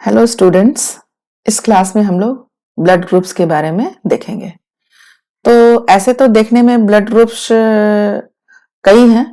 Hello students, इस class में हम लोग ब्लड ग्रुप्स के बारे में देखेंगे। तो ऐसे तो देखने में ब्लड ग्रुप्स कई हैं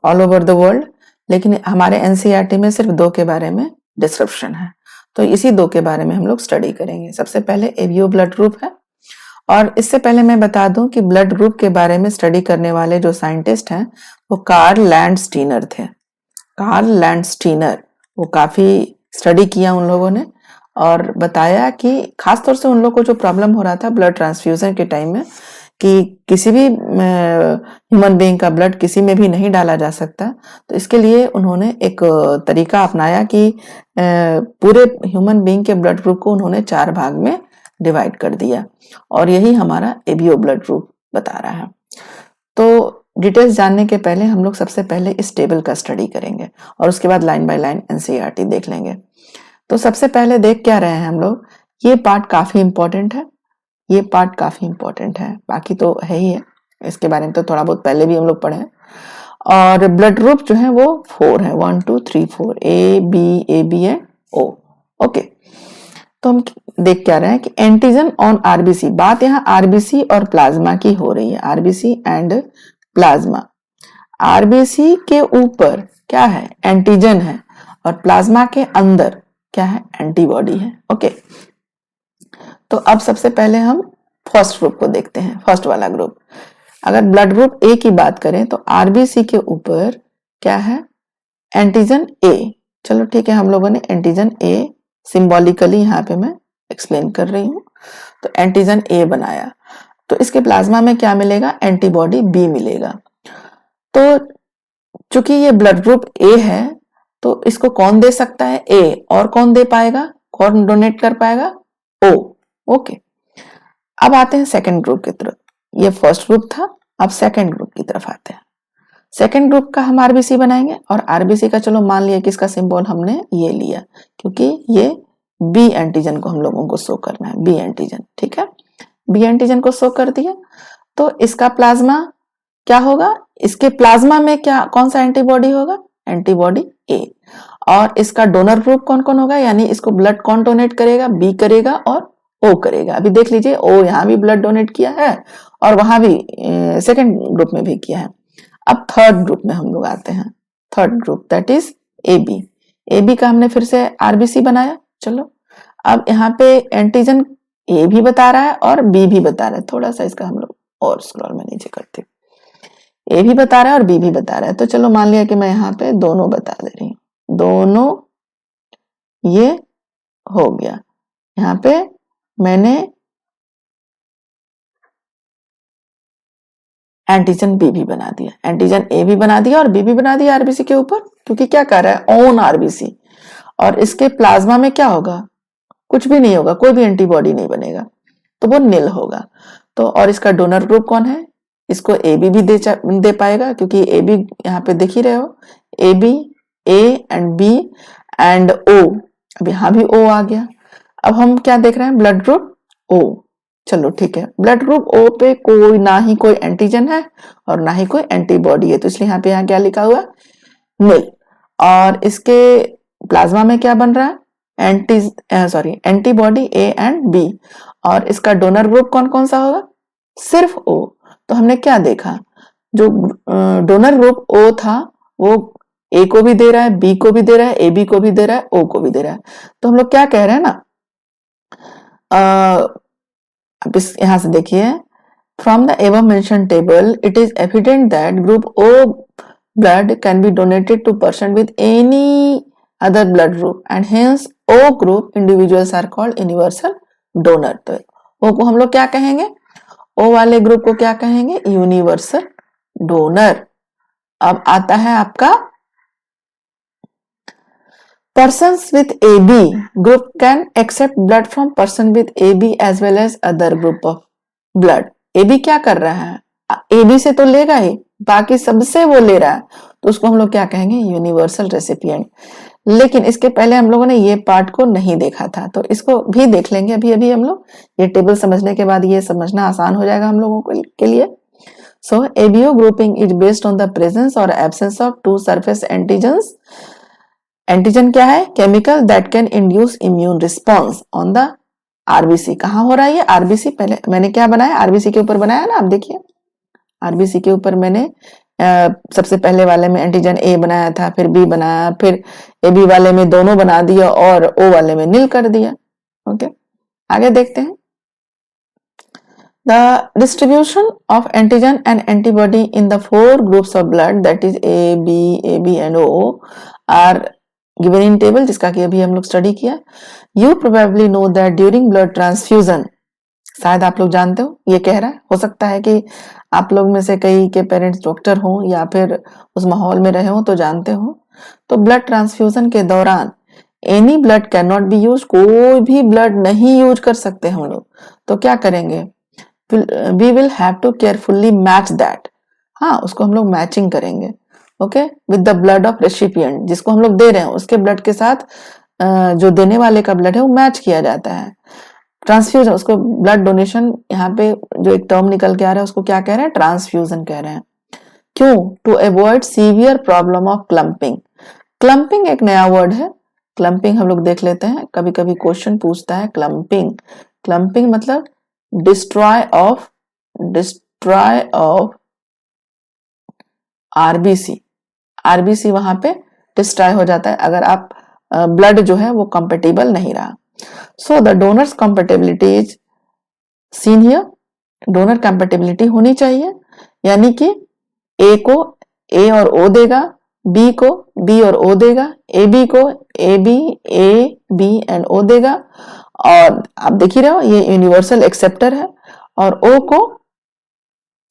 ऑल ओवर द वर्ल्ड, लेकिन हमारे एनसीईआरटी में सिर्फ दो के बारे में डिस्क्रिप्शन है। तो इसी दो के बारे में हम लोग स्टडी करेंगे। सबसे पहले एबीओ ब्लड ग्रुप है, और इससे पहले मैं बता दूं कि ब्लड ग्रुप के बारे में स्टडी करने वाले जो साइंटिस्ट हैं वो कार्ल लैंडस्टीनर थे। कार्ल लैंडस्टीनर, वो काफी स्टडी किया उन लोगों ने और बताया कि खासतौर से उन लोगों को जो प्रॉब्लम हो रहा था ब्लड ट्रांसफ्यूजन के टाइम में कि किसी भी ह्यूमन बीइंग का ब्लड किसी में भी नहीं डाला जा सकता, तो इसके लिए उन्होंने एक तरीका अपनाया कि पूरे ह्यूमन बीइंग के ब्लड ग्रुप को उन्होंने 4 भाग में डिवाइड कर दिया, और यही हमारा एबीओ ब्लड ग्रुप बता रहा है। तो डिटेल्स जानने के पहले हम लोग सबसे पहले इस टेबल का स्टडी करेंगे और उसके बाद लाइन बाय लाइन एनसीईआरटी देख लेंगे। तो सबसे पहले देख क्या रहे हैं हम लोग, ये पार्ट काफी इंपॉर्टेंट है, ये पार्ट काफी इंपॉर्टेंट है, बाकी तो है ही है, इसके बारे में तो थोड़ा बहुत पहले भी हम लोग पढ़े हैं। और ब्लड ग्रुप जो है वो 4 है, 1 2 3 4, A B and O. Okay, तो हम देख क्या रहे हैं कि एंटीजन ऑन आरबीसी, बात यहाँ आरबीसी और प्लाज्मा की हो रही है, आरबीसी एंड प्लाज्मा। आरबीसी के ऊपर क्या है, एंटीजन है, और प्लाज्मा के अंदर क्या है, एंटीबॉडी है। ओके, तो अब सबसे पहले हम फर्स्ट ग्रुप को देखते हैं, फर्स्ट वाला ग्रुप। अगर ब्लड ग्रुप ए की बात करें तो आरबीसी के ऊपर क्या है, एंटीजन ए। चलो ठीक है, हम लोगों ने एंटीजन ए सिंबॉलिकली यहाँ पे मैं एक्सप्लेन कर रही हूँ, तो एंटीजन ए बनाया, तो इसके प्लाज्मा में क्या मिलेगा, एंटीबॉडी बी मिलेगा। तो चूंकि ये ब्लड ग्रुप ए है तो इसको कौन दे सकता है, ए, और कौन दे पाएगा, कौन डोनेट कर पाएगा, ओ। ओके, अब आते हैं सेकंड ग्रुप की तरफ। ये फर्स्ट ग्रुप था, अब सेकंड ग्रुप की तरफ आते हैं। सेकंड ग्रुप का हम आरबीसी बनाएंगे, और आरबीसी का चलो मान लिया कि इसका सिंबल हमने ये लिया, क्योंकि ये बी एंटीजन को हम लोगों को शो करना है, बी एंटीजन। ठीक है, बी एंटीजन को शो कर दिया, तो इसका प्लाज्मा क्या होगा, इसके प्लाज्मा में क्या, कौन सा एंटीबॉडी होगा, एंटीबॉडी ए। और इसका डोनर ग्रुप कौन कौन होगा, यानी इसको ब्लड कौन डोनेट करेगा, बी करेगा और ओ करेगा। अभी देख लीजिए, ओ यहाँ भी ब्लड डोनेट किया है और वहां भी सेकेंड ग्रुप में भी किया है। अब थर्ड ग्रुप में हम लोग आते हैं, third group that is A B. A B का हमने फिर से आरबीसी बनाया। चलो, अब यहाँ पे एंटीजन ए भी बता रहा है और बी भी बता रहा है, थोड़ा सा इसका हम लोग और स्क्रॉल में नीचे करते हैं। ए भी बता रहा है और बी भी बता रहा है, तो चलो मान लिया कि मैं यहाँ पे दोनों बता दे रही हूँ, दोनों ये हो गया। यहाँ पे मैंने एंटीजन बी भी बना दिया, एंटीजन ए भी बना दिया और बी भी बना दिया आरबीसी के ऊपर, क्योंकि क्या कर रहा है, ऑन आरबीसी। और इसके प्लाज्मा में क्या होगा, कुछ भी नहीं होगा, कोई भी एंटीबॉडी नहीं बनेगा, तो वो नील होगा। तो और इसका डोनर ग्रुप कौन है, इसको ए बी भी दे पाएगा, क्योंकि ए बी यहाँ पे देख ही रहे हो, A B, A and B and O. अब यहाँ भी ओ आ गया। अब हम क्या देख रहे हैं, ब्लड ग्रुप ओ। चलो ठीक है, ब्लड ग्रुप ओ पे कोई ना ही कोई एंटीजन है और ना ही कोई एंटीबॉडी है, तो इसलिए यहाँ पे यहाँ क्या लिखा हुआ, नील। और इसके प्लाज्मा में क्या बन रहा है, एंटीबॉडी ए एंड बी। और इसका डोनर ग्रुप कौन कौन सा होगा, सिर्फ ओ। तो हमने क्या देखा, जो डोनर ग्रुप ओ था वो ए को भी दे रहा है, बी को भी दे रहा है, ए बी को भी दे रहा है, ओ को भी दे रहा है। तो हम लोग क्या कह रहे हैं ना, अब इस यहां से देखिए, from the above mention table it is evident that group O blood can be donated to person with any other blood group and hence O group individuals are called universal donor। तो O को हम लोग क्या कहेंगे, O वाले group को क्या कहेंगे, यूनिवर्सल डोनर। अब आता है आपका persons with AB group can accept blood from person with AB as well as other group of blood। AB क्या कर रहा है, AB से तो लेगा ही, बाकी सबसे वो ले रहा है, तो उसको हम लोग क्या कहेंगे, यूनिवर्सल रेसिपिएंट। लेकिन इसके पहले हम लोगों ने ये पार्ट को नहीं देखा था, तो इसको भी देख लेंगे अभी अभी हम लोग। ये टेबल समझने के बाद ये समझना आसान हो जाएगा हम लोगों के लिए। So ABO grouping is based on the presence और absence of two surface antigens antigen क्या है? Chemical that can induce immune response on the RBC. कहाँ हो रहा है ये? आरबीसी। पहले मैंने क्या बनाया? आरबीसी के ऊपर बनाया ना, आप देखिए आरबीसी के ऊपर मैंने सबसे पहले वाले में एंटीजन ए बनाया था, फिर बी बनाया, फिर ए बी वाले में दोनों बना दिया और ओ वाले में नील कर दिया। ओके, आगे देखते हैं। The distribution of antigen and antibody in the 4 groups of blood, that is A, B, AB and O, are given in table, जिसका कि अभी हम लोग स्टडी किया। You probably know that during blood transfusion, शायद आप लोग जानते हो, ये कह रहा है, हो सकता है कि आप लोग में से कई के पेरेंट्स डॉक्टर हों या फिर उस माहौल में रहे हो तो जानते हो। तो ब्लड ट्रांसफ्यूजन के दौरान any blood can not be use, कोई भी ब्लड नहीं यूज कर सकते हम लोग। तो क्या करेंगे? We will have to carefully match that. हाँ, उसको हम लोग मैचिंग करेंगे, okay, with the blood of recipient, जिसको हम लोग दे रहे हैं उसके ब्लड के साथ जो देने वाले का ब्लड है वो मैच किया जाता है। ट्रांसफ्यूजन, उसको ब्लड डोनेशन, यहाँ पे जो एक टर्म निकल के आ रहा है उसको क्या कह रहे हैं? ट्रांसफ्यूजन कह रहे हैं। क्यों? To avoid severe problem of clumping. Clumping एक नया वर्ड है। क्लम्पिंग हम लोग देख लेते हैं, कभी कभी क्वेश्चन पूछता है क्लम्पिंग। क्लम्पिंग मतलब डिस्ट्रॉय ऑफ आरबीसी। आरबीसी वहां पे डिस्ट्रॉय हो जाता है अगर आप ब्लड जो है वो कंपेटेबल नहीं रहा। So the donors compatibility is seen here. Donor compatibility होनी चाहिए, यानी कि ए को ए और ओ देगा, बी को बी और ओ देगा, ए बी को ए बी एंड ओ देगा। और आप देख ही रहे हो ये यूनिवर्सल एक्सेप्टर है, और ओ को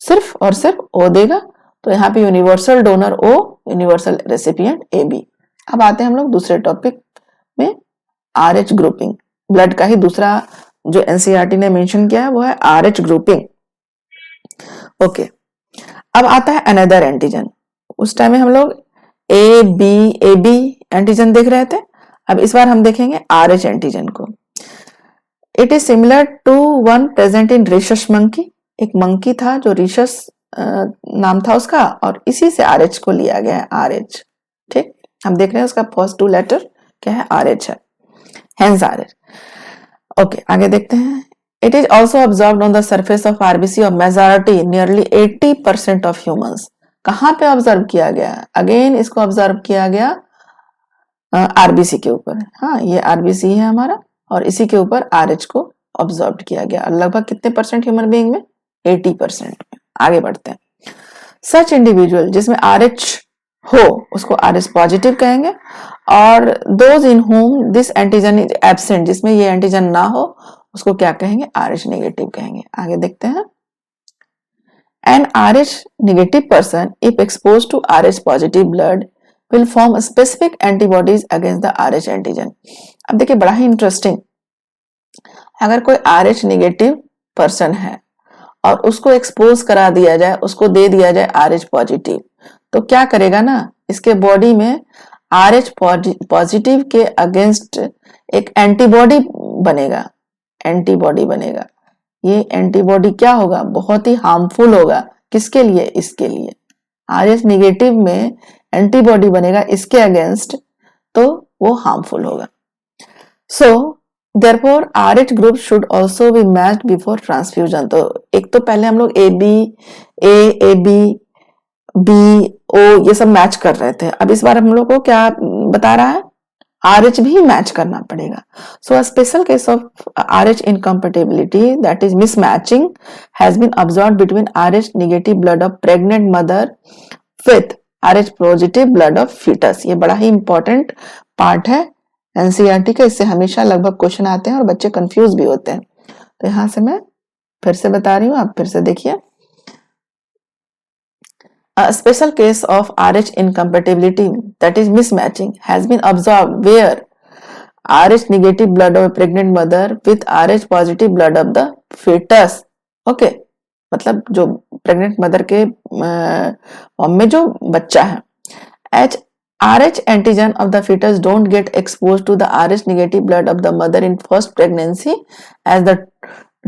सिर्फ और सिर्फ ओ देगा। तो यहाँ पे universal donor O, universal recipient A B. अब आते हैं हम लोग दूसरे टॉपिक में, आरएच ग्रुपिंग। ब्लड का ही दूसरा जो एनसीईआरटी ने मेंशन किया है वो है आरएच ग्रुपिंग। ओके, अब आता है अनदर एंटीजन। उस टाइम में हम लोग ए बी एंटीजन देख रहे थे, अब इस बार हम देखेंगे आरएच एंटीजन को। It is similar to one present in rhesus monkey. एक मंकी था जो रिशस नाम था उसका, और इसी से आरएच को लिया गया है, आरएच। ठीक, हम देख रहे हैं उसका फर्स्ट 2 लेटर क्या है? आरएच है, हेंस आरएच। ओके, आगे देखते हैं। It is also observed on the surface of RBC of majority, nearly 80% of humans. कहाँ पे ऑब्जर्व किया गया? अगेन इसको ऑब्जर्व किया गया आरबीसी के ऊपर। हाँ, ये आरबीसी है हमारा, और इसी के ऊपर आरएच को ऑब्जर्व किया गया। लगभग कितने परसेंट ह्यूमन बीइंग में? 80% में। आगे बढ़ते हैं। सच इंडिविजुअल जिसमें आरएच हो उसको आरएच पॉजिटिव कहेंगे, और those in home this antigen is absent, जिसमें ये एंटीजन ना हो उसको क्या कहेंगे? आरएच नेगेटिव कहेंगे। आगे देखते हैं। An Rh negative person, if exposed to Rh positive blood, will form specific antibodies against the Rh antigen. अब देखिए बड़ा ही इंटरेस्टिंग, अगर कोई Rh नेगेटिव पर्सन है और उसको एक्सपोज करा दिया जाए, उसको दे दिया जाए Rh पॉजिटिव, तो क्या करेगा ना, इसके बॉडी में Rh पॉजिटिव के अगेंस्ट एक एंटीबॉडी बनेगा। एंटीबॉडी बनेगा। ये एंटीबॉडी क्या होगा? बहुत ही हार्मफुल होगा। किसके लिए? इसके लिए। आरएच नेगेटिव में एंटीबॉडी बनेगा इसके अगेंस्ट, तो वो हार्मफुल होगा। So therefore RH group should also be matched before transfusion. तो एक तो पहले हम लोग ए बी ओ ये सब मैच कर रहे थे, अब इस बार हम लोग को क्या बता रहा है? RH भी मैच करना पड़ेगा। So a special case of RH incompatibility, that is mismatching, has been observed between RH negative blood of pregnant mother with RH positive blood of fetus. ये बड़ा ही important part है NCERT का, इससे हमेशा लगभग क्वेश्चन आते हैं और बच्चे कंफ्यूज भी होते हैं। तो यहाँ से मैं फिर से बता रही हूँ, आप फिर से देखिए। A special case of RH incompatibility, that is mismatching, has been observed where RH negative blood of a pregnant mother with RH positive blood of the fetus. Okay, मतलब जो प्रेग्नेंट मदर के मॉम में जो बच्चा है, RH antigen of the fetus don't get exposed to the RH negative blood of the mother in first pregnancy as the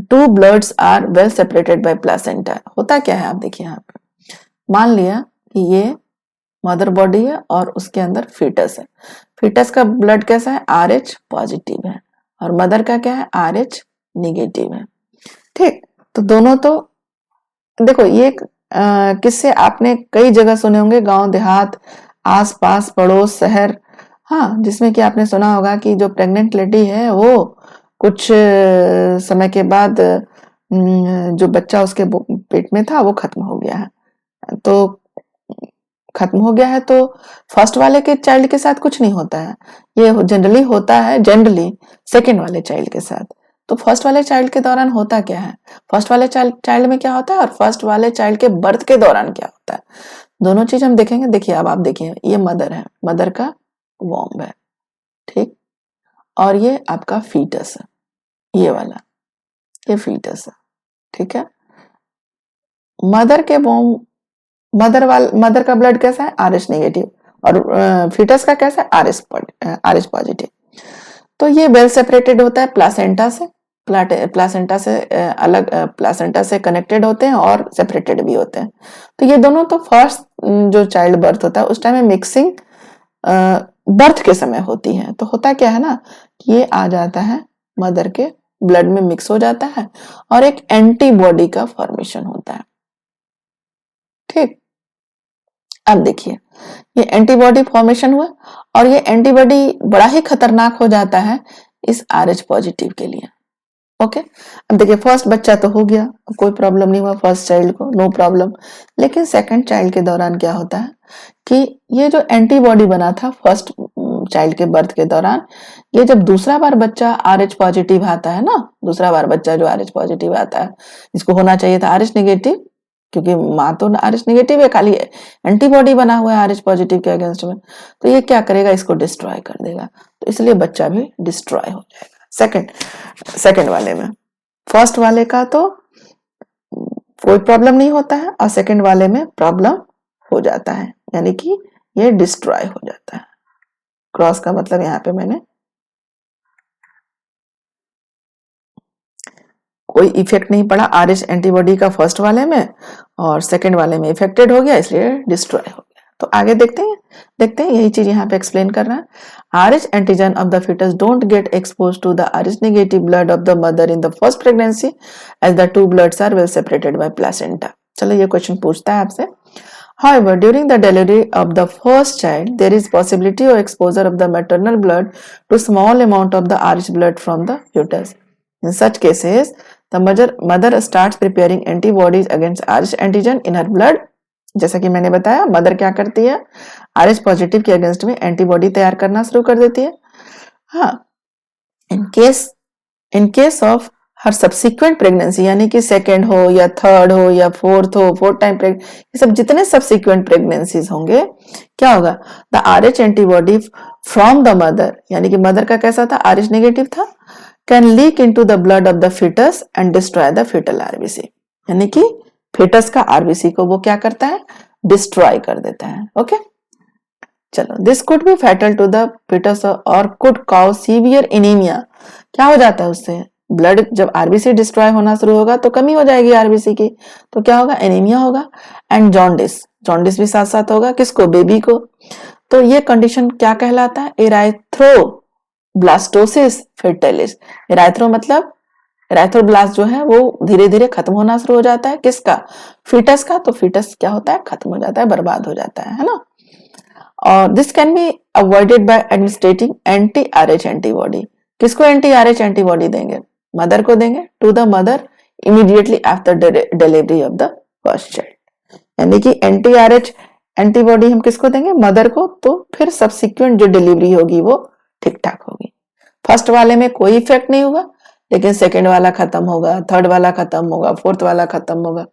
two bloods are well separated by placenta. होता क्या है आप देखिए यहाँ पे, मान लिया कि ये मदर बॉडी है और उसके अंदर फीटस है। फीटस का ब्लड कैसा है, RH पॉजिटिव है, और मदर का क्या है, RH निगेटिव है। ठीक, तो दोनों तो देखो ये किससे आपने कई जगह सुने होंगे, गांव देहात, आस पास पड़ोस शहर, हाँ, जिसमें कि आपने सुना होगा कि जो प्रेग्नेंट लेडी है वो कुछ समय के बाद जो बच्चा उसके पेट में था वो खत्म हो गया है, तो खत्म हो गया है तो फर्स्ट वाले के चाइल्ड के साथ कुछ नहीं होता है, ये जनरली होता है जनरली सेकेंड वाले चाइल्ड के साथ। तो फर्स्ट वाले चाइल्ड के दौरान होता क्या है, फर्स्ट वाले चाइल्ड में क्या होता है और फर्स्ट वाले चाइल्ड के बर्थ के दौरान क्या होता है, दोनों चीज हम देखेंगे। देखिए अब आप देखिए, ये मदर है, मदर का वॉम्ब है, ठीक, और ये आपका फीटस है, ये वाला, ये फीटस है, ठीक है। मदर के वॉम्ब, मदर का ब्लड कैसा है, RH नेगेटिव, और फीटस का कैसा है, RH पॉजिटिव। तो ये वेल सेपरेटेड होता है प्लासेंटा से, प्लासेंटा से अलग, प्लासेंटा से कनेक्टेड होते हैं और सेपरेटेड भी होते हैं। तो ये दोनों तो फर्स्ट जो चाइल्ड बर्थ होता है उस टाइम में मिक्सिंग बर्थ के समय होती है। तो होता क्या है ना, ये आ जाता है मदर के ब्लड में मिक्स हो जाता है और एक एंटीबॉडी का फॉर्मेशन होता है, ठीक। अब देखिए ये एंटीबॉडी फॉर्मेशन हुआ और ये एंटीबॉडी बड़ा ही खतरनाक हो जाता है इस RH पॉजिटिव के लिए, ओके। अब देखिए फर्स्ट बच्चा तो हो गया, कोई प्रॉब्लम नहीं हुआ फर्स्ट चाइल्ड को, नो प्रॉब्लम। लेकिन सेकंड चाइल्ड के दौरान क्या होता है कि ये जो एंटीबॉडी बना था फर्स्ट चाइल्ड के बर्थ के दौरान, ये जब दूसरा बार बच्चा RH पॉजिटिव आता है ना, दूसरा बार बच्चा जो RH पॉजिटिव आता है, इसको होना चाहिए था RH नेगेटिव, क्योंकि माँ तो RH नेगेटिव है, खाली एंटीबॉडी बना हुआ है RH पॉजिटिव के अगेंस्ट में, तो ये क्या करेगा, इसको डिस्ट्रॉय कर देगा, तो इसलिए बच्चा भी डिस्ट्रॉय हो जाएगा सेकंड वाले में। फर्स्ट वाले का तो कोई प्रॉब्लम नहीं होता है और सेकंड वाले में प्रॉब्लम हो जाता है, यानी कि ये डिस्ट्रॉय हो जाता है। क्रॉस का मतलब यहाँ पे मैंने कोई इफेक्ट नहीं पड़ा RH एंटीबॉडी का फर्स्ट वाले में, और सेकंड वाले में इफेक्टेड हो गया, इसलिए डिस्ट्रॉय हो गया। तो आगे देखते हैं यही चीज यहाँ पे एक्सप्लेन कर रहा है। RH antigen of the fetus don't get exposed to the RH negative blood of the mother in the first pregnancy as the two bloods are well separated by placenta। चलो ये क्वेश्चन पूछता है आपसे। However, during the delivery of the first child, there is possibility of exposure of the maternal blood to small amount of the RH blood from the fetus. In such cases, the mother starts preparing antibodies against RH antigen in her blood। जैसा कि मैंने बताया mother क्या करती है, RH positive के against में antibody तैयार करना शुरू कर देती है। हाँ, in case of her subsequent pregnancy, यानी कि सेकेंड हो या थर्ड हो या फोर्थ टाइम ये सब जितने सब्सिक्वेंट प्रेगनेंसीज होंगे, क्या होगा, the RH antibody from the mother, यानी कि मदर का कैसा था, RH नेगेटिव था, can leak into the blood of the fetus and destroy the fetal RBC, यानी कि फीटस का RBC को वो क्या करता है, डिस्ट्रॉय कर देता है, ओके। चलो, this could be fatal to the fetus और कुड कॉज सीवियर एनीमिया। क्या हो जाता है उससे, ब्लड जब RBC डिस्ट्रॉय होना शुरू होगा तो कमी हो जाएगी RBC की, तो क्या होगा, एनीमिया होगा, एंड जॉन्डिस भी साथ साथ होगा, किसको, बेबी को। तो ये कंडीशन क्या कहलाता है, एराइथ्रोब्लास्टोसिस फेटालिस। एराइथ्रो मतलब एराइथ्रोब्लास्ट जो है वो धीरे धीरे खत्म होना शुरू हो जाता है, किसका, फीटस का। तो फीटस क्या होता है, खत्म हो जाता है, बर्बाद हो जाता है ना। और this can be avoided by administrating anti RH antibody. किसको एंटी RH एंटीबॉडी देंगे, मदर को देंगे, to the mother immediately after delivery of the first child, यानी कि एंटी RH एंटीबॉडी हम किसको देंगे, मदर को, तो फिर सब्सिक्वेंट जो डिलीवरी होगी वो ठीक ठाक होगी। फर्स्ट वाले में कोई इफेक्ट नहीं हुआ, लेकिन सेकेंड वाला खत्म होगा, थर्ड वाला खत्म होगा, फोर्थ वाला खत्म होगा।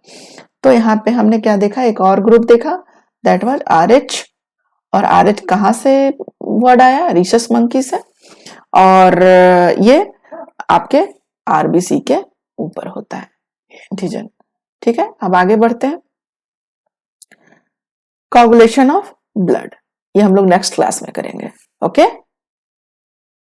तो यहाँ पे हमने क्या देखा, एक और ग्रुप देखा, दैट वाज RH। और RH कहाँ से वर्ड आया, रीशस मंकी से, और ये आपके RBC के ऊपर होता है एंटीजन, ठीक है। अब आगे बढ़ते हैं, कोगुलेशन ऑफ ब्लड, ये हम लोग नेक्स्ट क्लास में करेंगे, ओके।